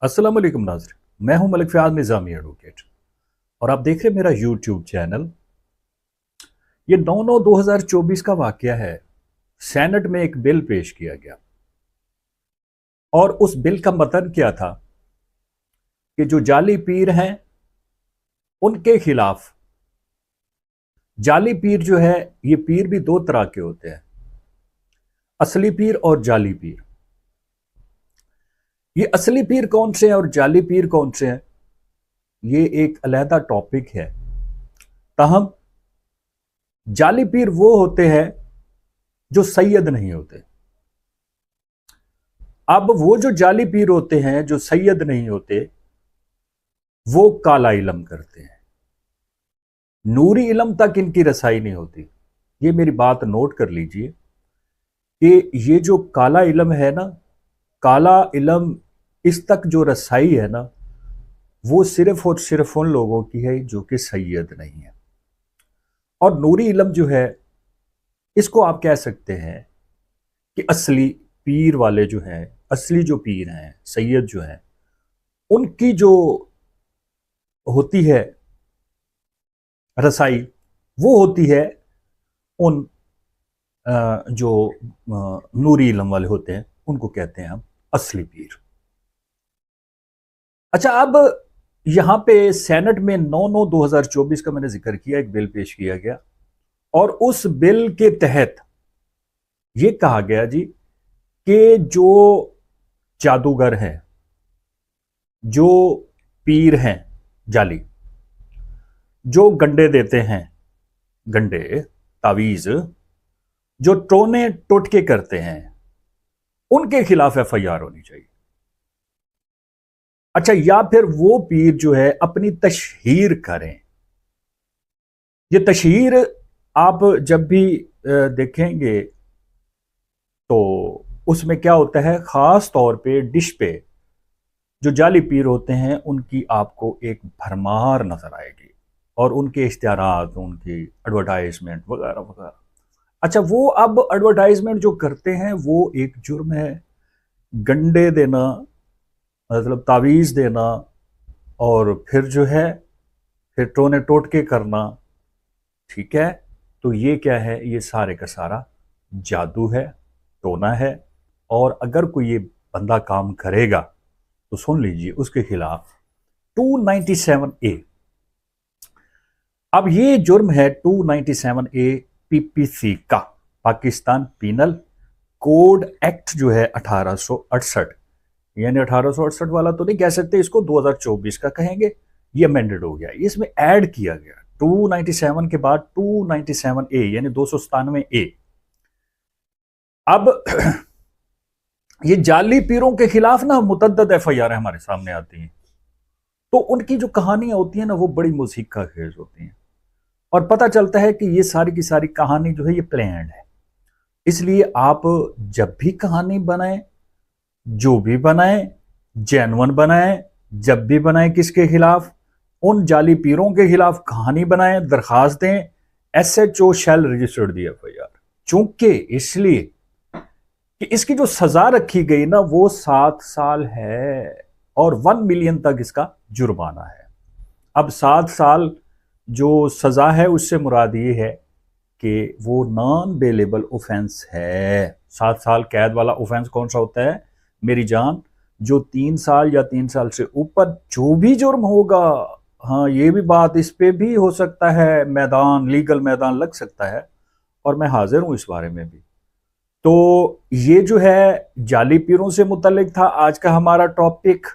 अस्सलाम वालेकुम नाज़रीन, मैं हूं मलिक फ़याज़ निज़ामी एडवोकेट और आप देख रहे हैं मेरा यूट्यूब चैनल। ये 9/9/2024 का वाकया है। सेनेट में एक बिल पेश किया गया और उस बिल का मतन क्या था कि जो जाली पीर हैं उनके खिलाफ। जाली पीर जो है, ये पीर भी दो तरह के होते हैं, असली पीर और जाली पीर। ये असली पीर कौन से हैं और जाली पीर कौन से हैं, ये एक अलहदा टॉपिक है। ताहम जाली पीर वो होते हैं जो सैयद नहीं होते। अब वो जो जाली पीर होते हैं जो सैयद नहीं होते, वो काला इलम करते हैं, नूरी इलम तक इनकी रसाई नहीं होती। ये मेरी बात नोट कर लीजिए कि ये जो काला इलम है ना, काला इलम इस तक जो रसाई है ना, वो सिर्फ और सिर्फ उन लोगों की है जो कि सैयद नहीं है। और नूरी इलम जो है, इसको आप कह सकते हैं कि असली पीर वाले जो हैं, असली जो पीर हैं, सैयद जो हैं, उनकी जो होती है रसाई, वो होती है उन जो नूरी इलम वाले होते हैं, उनको कहते हैं हम असली पीर। अच्छा, अब यहां पे सेनेट में 9/9/2024 का मैंने जिक्र किया, एक बिल पेश किया गया और उस बिल के तहत यह कहा गया जी कि जो जादूगर हैं, जो पीर हैं जाली, जो गंडे देते हैं, गंडे तावीज, जो टोने टोटके करते हैं, उनके खिलाफ एफआईआर होनी चाहिए। अच्छा, या फिर वो पीर जो है अपनी तशहीर करें। ये तशहीर आप जब भी देखेंगे तो उसमें क्या होता है, खास तौर पे डिश पे जो जाली पीर होते हैं उनकी आपको एक भरमार नजर आएगी और उनके इश्तिहारात, उनकी एडवर्टाइजमेंट वगैरह वगैरह। अच्छा, वो अब एडवर्टाइजमेंट जो करते हैं वो एक जुर्म है। गंडे देना, मतलब तावीज़ देना, और फिर जो है फिर टोने टोटके करना, ठीक है। तो ये क्या है, ये सारे का सारा जादू है, टोना है। और अगर कोई ये बंदा काम करेगा तो सुन लीजिए, उसके खिलाफ 297A, अब ये जुर्म है 297A पीपीसी का, पाकिस्तान पीनल कोड एक्ट जो है 1868, यानी 1868 वाला तो नहीं कह सकते इसको, 2024 का कहेंगे। ये अमेंडेड हो गया, इसमें ऐड किया गया 297 के बाद 297A, यानी 297A। अब ये जाली पीरों के खिलाफ ना मुतद्दद एफआईआर हमारे सामने आती हैं, तो उनकी जो कहानियां होती हैं ना, वो बड़ी मुसीका खेज होती हैं और पता चलता है कि ये सारी की सारी कहानी जो है ये प्लान्ड है। इसलिए आप जब भी कहानी बनाएं, जो भी बनाएं, जेन्युइन बनाएं। जब भी बनाएं किसके खिलाफ, उन जाली पीरों के खिलाफ कहानी बनाएं, दरखास्त दें, एसएचओ शैल रजिस्टर्ड दी एफआईआर। चूंकि इसलिए कि इसकी जो सजा रखी गई ना वो 7 साल है और 1 मिलियन तक इसका जुर्माना है। अब 7 साल जो सजा है उससे मुराद ये है कि वो नॉन बेलेबल ऑफेंस है। 7 साल कैद वाला ऑफेंस कौन सा होता है मेरी जान, जो 3 साल या 3 साल से ऊपर जो भी जुर्म होगा। हाँ, ये भी बात, इस पे भी हो सकता है मैदान, लीगल मैदान लग सकता है और मैं हाजिर हूं इस बारे में भी। तो ये जो है जाली पीरों से मुतल्लिक था आज का हमारा टॉपिक।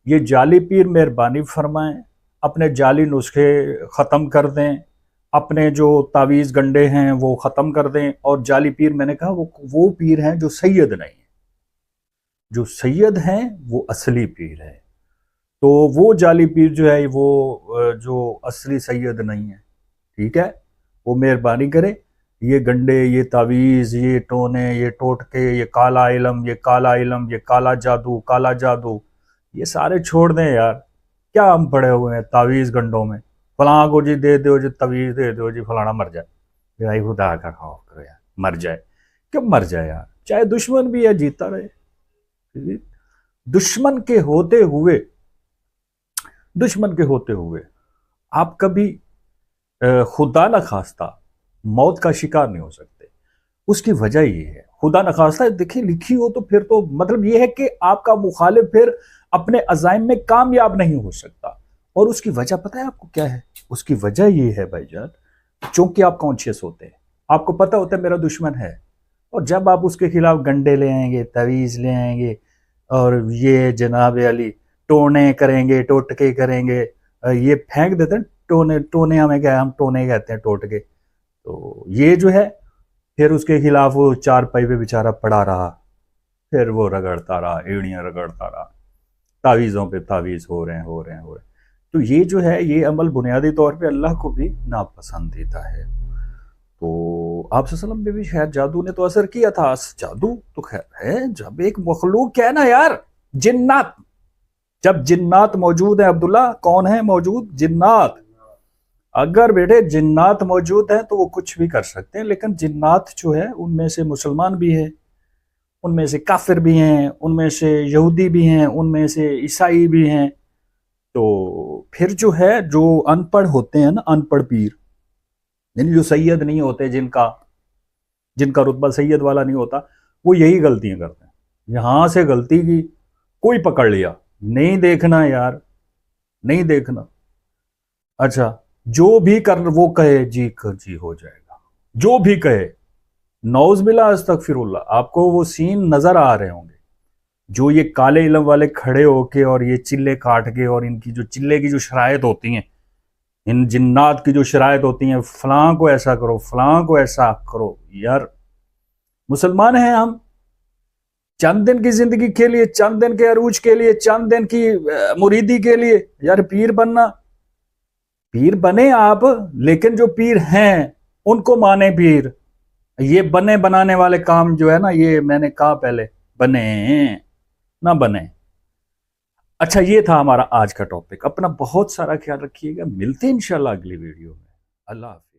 ये जाली पीर मेहरबानी फरमाएं, अपने जाली नुस्खे ख़त्म कर दें, अपने जो तावीज़ गंडे हैं वो ख़त्म कर दें। और जाली पीर मैंने कहा वो पीर हैं जो सैयद नहीं है, जो सैयद हैं वो असली पीर है। तो वो जाली पीर जो है वो जो असली सैयद नहीं है, ठीक है, वो मेहरबानी करे ये गंडे, ये तावीज़, ये टोने, ये टोटके, ये काला इलम, ये काला इलम, ये काला जादू, काला जादू, ये सारे छोड़ दें यार। क्या हम पड़े हुए हैं तावीज़ गंडों में, फलां को जी दे दो जी तवीज़, दे दो जी फलाना मर जाए। भाई खुदा का खौफ करो यार, मर जाए, क्यों मर जाए यार, चाहे दुश्मन भी है जीता रहे। दुश्मन के होते हुए, दुश्मन के होते हुए आप कभी खुदा न खास्ता मौत का शिकार नहीं हो सकते। उसकी वजह ये है, खुदा न खास्ता देखिए लिखी हो तो फिर तो मतलब ये है कि आपका मुखालिफ फिर अपने अज़ाइम में कामयाब नहीं हो सकता। और उसकी वजह पता है आपको क्या है? उसकी वजह ये है भाईजान, चूंकि आप कॉन्शियस होते हैं, आपको पता होता है मेरा दुश्मन है, और जब आप उसके खिलाफ गंडे ले आएंगे, तवीज़ ले आएंगे, और ये जनाब अली टोने करेंगे, टोटके करेंगे, ये फेंक देते हैं टोने, टोने हमें क्या है, हम टोने कहते हैं टोटके। तो ये जो है फिर उसके खिलाफ वो चार पाई पे बेचारा पड़ा रहा, फिर वो रगड़ता रहा, एड़ियां रगड़ता रहा, तावीज़ों पे तावीज़ हो रहे हैं, हो रहे हैं, हो रहे हैं। तो ये जो है ये अमल बुनियादी तौर पे अल्लाह को भी नापसंदीदा है। तो आप सल्लम पे भी शायद जादू ने तो असर किया था। जादू तो खैर है, जब एक मखलूक क्या है ना यार, जिन्नात, जब जिन्नात मौजूद है अब्दुल्ला, कौन है मौजूद? जिन्नात। अगर बेटे जिन्नात मौजूद है तो वो कुछ भी कर सकते हैं, लेकिन जिन्नात जो है उनमें से मुसलमान भी है, उनमें से काफिर भी हैं, उनमें से यहूदी भी हैं, उनमें से ईसाई भी हैं। तो फिर जो है जो अनपढ़ होते हैं ना, अनपढ़ पीर, यानी जो सैयद नहीं होते, जिनका जिनका रुतबा सैयद वाला नहीं होता, वो यही गलतियां करते हैं। यहां से गलती की, कोई पकड़ लिया, नहीं देखना यार, नहीं देखना। अच्छा, जो भी कर वो कहे जी कर जी हो जाएगा, जो भी कहे, नौज बिला अस्तगफिरुल्लाह। आपको वो सीन नजर आ रहे होंगे जो ये काले इलम वाले खड़े होके और ये चिल्ले काट के, और इनकी जो चिल्ले की जो शरायत होती हैं, इन जिन्नात की जो शरायत होती हैं, फलां को ऐसा करो, फलां को ऐसा करो। यार मुसलमान हैं हम, चंद दिन की जिंदगी के लिए, चंद दिन के अरूज के लिए, चंद दिन की मुरीदी के लिए यार पीर बनना, पीर बने आप, लेकिन जो पीर हैं उनको माने पीर। ये बने बनाने वाले काम जो है ना, ये मैंने कहा पहले, बने ना बने। अच्छा, ये था हमारा आज का टॉपिक। अपना बहुत सारा ख्याल रखिएगा, मिलते हैं इंशाल्लाह अगली वीडियो में। अल्लाह हाफिज।